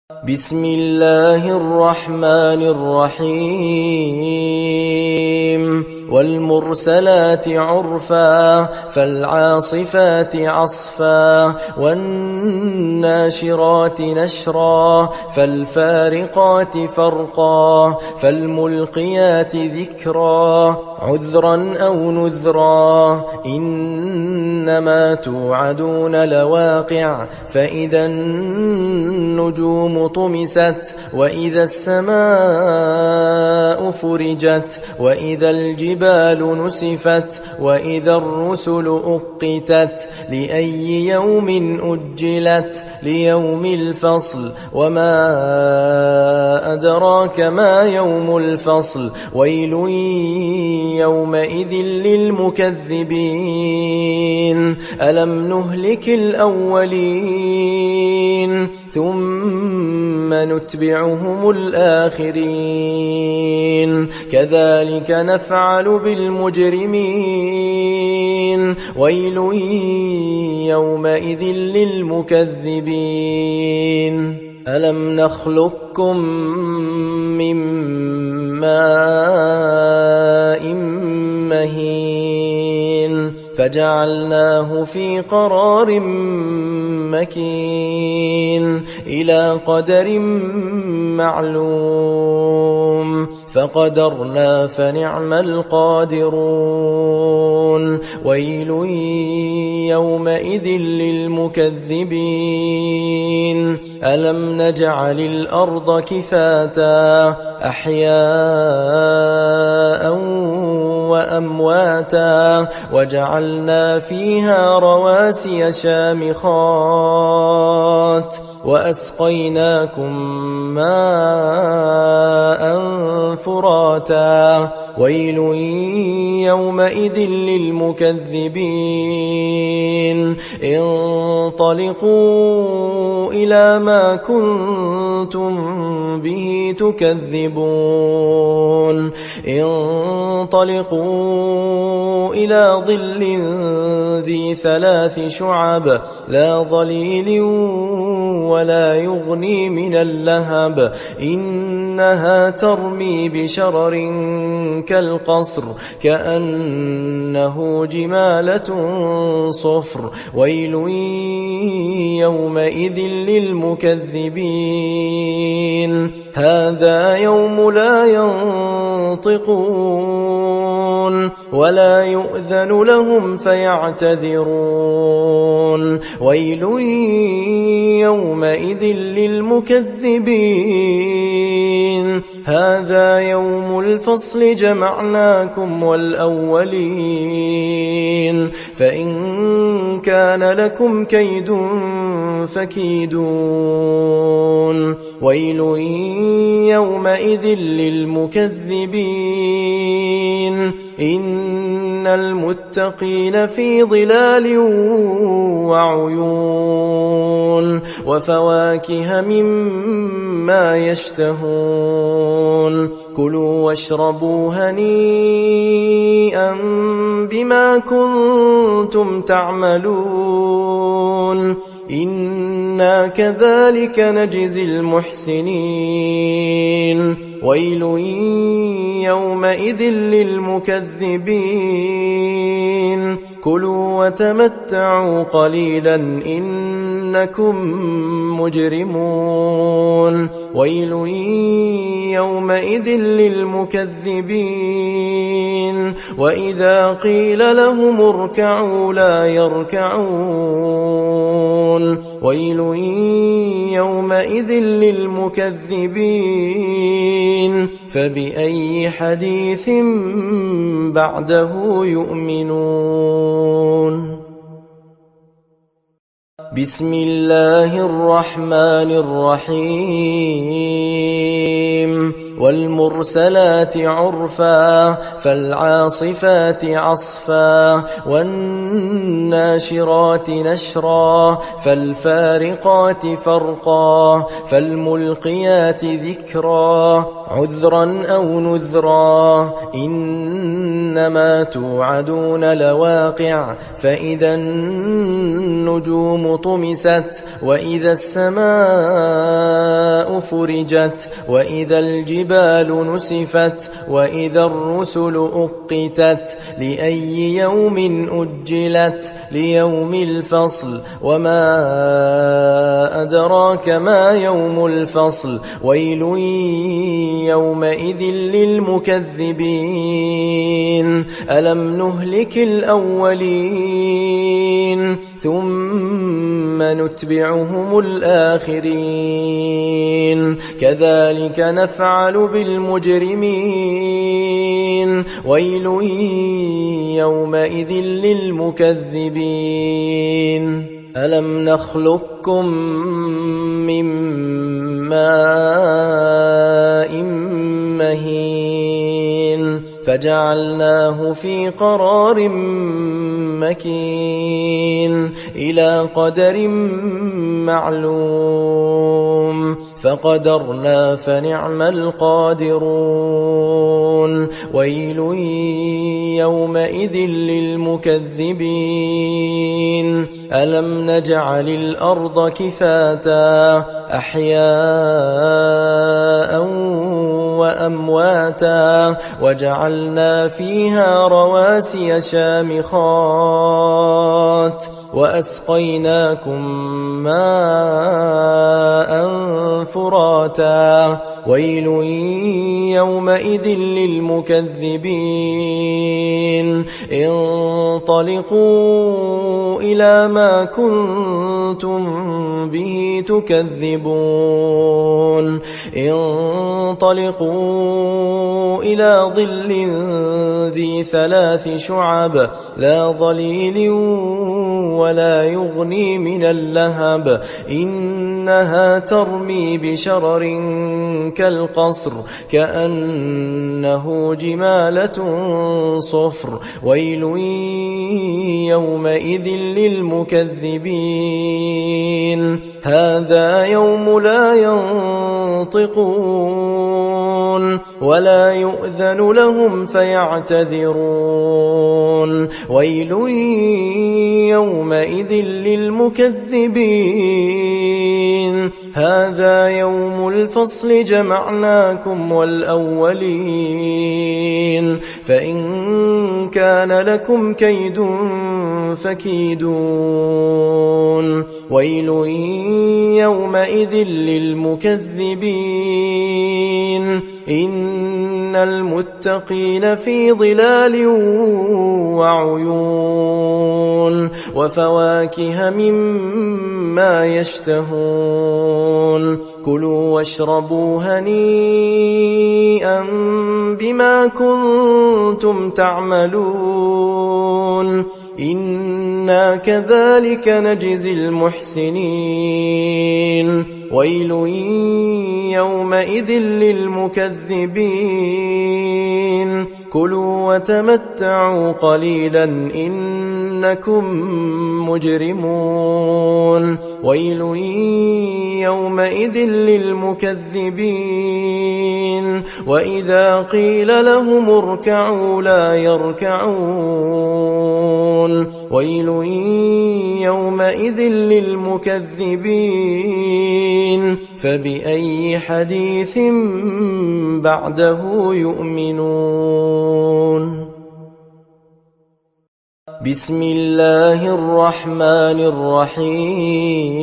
بسم الله الرحمن الرحيم والمرسلات عرفا فالعاصفات عصفا والناشرات نشرا فالفارقات فرقا فالملقيات ذكرا عذرا أو نذرا إنما توعدون لواقع فإذا النجوم طمست وإذا السماء فرجت وإذا الجبال نسفت وإذا الرسل أقتت لأي يوم أجلت ليوم الفصل وما أدراك ما يوم الفصل ويل يومئذ للمكذبين ألم نهلك الأولين ثم نتبعهم الآخرين كذلك نفعل بالمجرمين ويل يومئذ للمكذبين ألم نخلقكم من ماء مهين فجعلناه في قرار مكين إلى قدر معلوم فقدرنا فنعم القادرون ويل يومئذ للمكذبين ألم نجعل الأرض كفاتا أحياء وأمواتا وجعلنا فيها رواسي شامخات وأسقيناكم ماء فراتا ويل يومئذ للمكذبين انطلقوا إلى ما كنتم به تكذبون انطلقوا إلى ظل ذي 3 شعب لا ظليل ولا يغني من اللهب إنها ترمي بشرر كالقصر كأنه جمالة صفر ويل يومئذ للمكذبين هذا يوم لا ينطقون ولا يؤذن لهم فيعتذرون ويل يومئذ للمكذبين هذا يوم الفصل جمعناكم والأولين فإن كان لكم كيد فكيدون ويل يومئذ للمكذبين إن المتقين في ظلال وعيون وفواكه مما يشتهون كلوا واشربوا هنيئا بما كنتم تعملون إنا كذلك نجزي المحسنين ويل يومئذ للمكذبين كلوا وتمتعوا قليلا إنكم مجرمون ويل يومئذ للمكذبين وإذا قيل لهم اركعوا لا يركعون ويل يومئذ للمكذبين فبأي حديث بعده يؤمنون بسم الله الرحمن الرحيم والمرسلات عرفا فالعاصفات عصفا والناشرات نشرا فالفارقات فرقا فالملقيات ذكرا عذرا أو نذرا إنما توعدون لواقع فإذا النجوم طمست وإذا السماء فرجت وإذا الجبال نسفت وإذا الرسل أقتت لأي يوم أجلت ليوم الفصل وما أدراك ما يوم الفصل ويل يومئذ للمكذبين ألم نهلك الأولين ثم نتبعهم الآخرين كذلك نفعل بالمجرمين ويل يومئذ للمكذبين ألم نخلقكم من ماء مهين فجعلناه في قرار مكين إلى قدر معلوم فقدرنا فنعم القادرون ويل يومئذ للمكذبين ألم نجعل الأرض كفاتا أحياء وأمواتا وجعلنا فيها رواسي شامخات وأسقيناكم ماء فراتا ويل يومئذ للمكذبين انطلقوا إلى ما كنتم به تكذبون انطلقوا إلى ظل ذي 3 شعب لا ظليل ولا يغني من اللهب إنها ترمي بشرر كالقصر كأنه جمالة صفر ويل يومئذ للمكذبين هذا يوم لا ينطقون ولا يؤذن لهم فيعتذرون ويل يومئذ للمكذبين هذا يوم الفصل جمعناكم والأولين فإن كان لكم كيد فكيدون ويل يومئذ للمكذبين إن المتقين في ظلال وعيون وفواكه مما يشتهون كلوا واشربوا هنيئا بما كنتم تعملون إنا كذلك نجزي المحسنين ويل يومئذ للمكذبين كلوا وتمتعوا قليلا إنكم مجرمون ويل يومئذ للمكذبين وإذا قيل لهم اركعوا لا يركعون ويل يومئذ للمكذبين فبأي حديث بعده يؤمنون بسم الله الرحمن الرحيم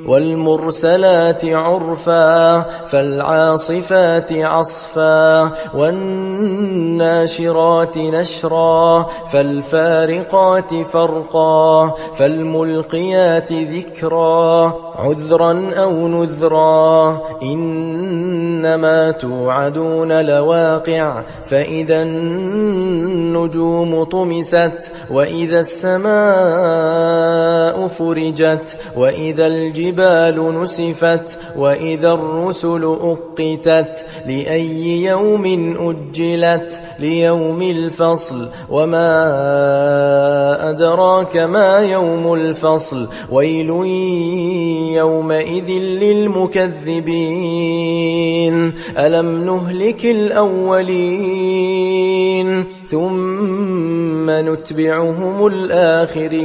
والمرسلات عرفا فالعاصفات عصفا والناشرات نشرا فالفارقات فرقا فالملقيات ذكرا عذرا أو نذرا إنما توعدون لواقع فإذا النجوم طمست وإذا السماء فرجت وإذا الجبال نسفت وإذا الرسل أقتت لأي يوم أجلت ليوم الفصل وما أدراك ما يوم الفصل ويل يومئذ للمكذبين ألم نهلك الأولين ثم نتبعهم الآخرين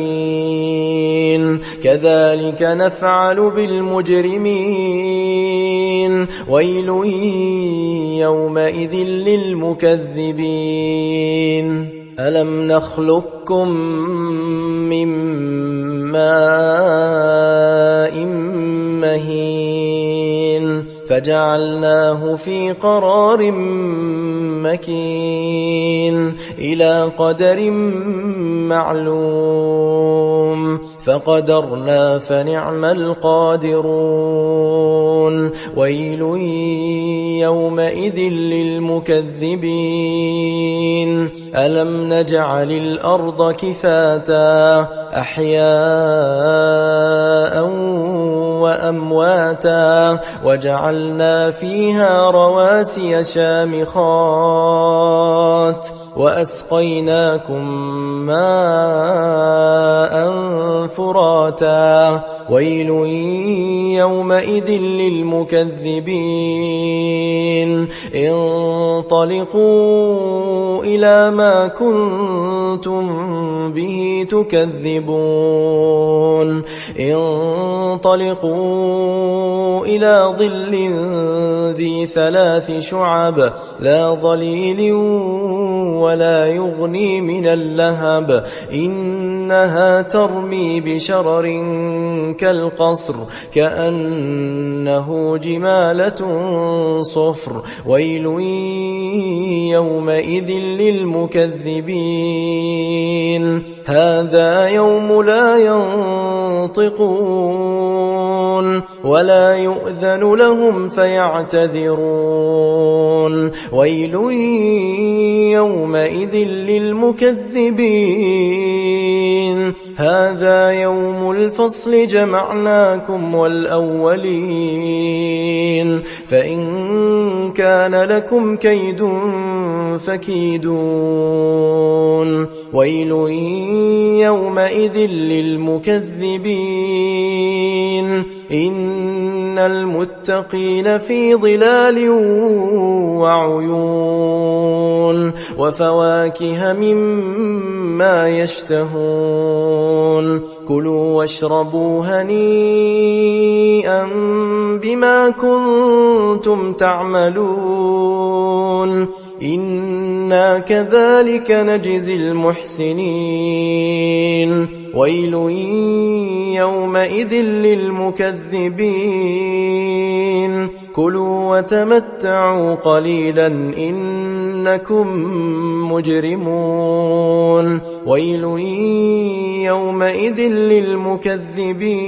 كذلك نفعل يفعل بالمجرمين ويل يومئذ للمكذبين ألم نخلقكم من ماء مهين فجعلناه في قرار مكين إلى قدر معلوم فقدرنا فنعم القادرون ويل يومئذ للمكذبين ألم نجعل الأرض كفاتا أحياء وأمواتا وجعلنا فيها رواسي شامخات وأسقيناكم ماء فراتا ويل يومئذ للمكذبين انطلقوا إلى ما كنتم به تكذبون انطلقوا إلى ظل ذي 3 شعب لا ظليل ولا يغني من اللهب إنها ترمي بشرر كالقصر كأنه جمالة صفر ويل يومئذ للمكذبين هذا يوم لا ينطقون ولا يؤذن لهم فيعتذرون ويل يومئذ للمكذبين هذا يوم الفصل جمعناكم والأولين فإن كان لكم كيد فكيدون ويل يومئذ للمكذبين إن المتقين في ظلال وعيون وفواكه مما يشتهون كلوا واشربوا هنيئا بما كنتم تعملون إنا كذلك نجزي المحسنين ويل يومئذ للمكذبين كلوا وتمتعوا قليلا إنكم مجرمون ويل يومئذ للمكذبين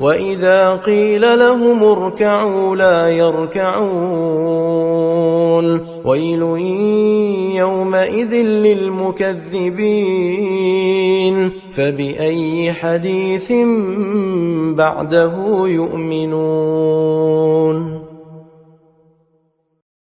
وإذا قيل لهم اركعوا لا يركعون ويل يومئذ للمكذبين فبأي حديث بعده يؤمنون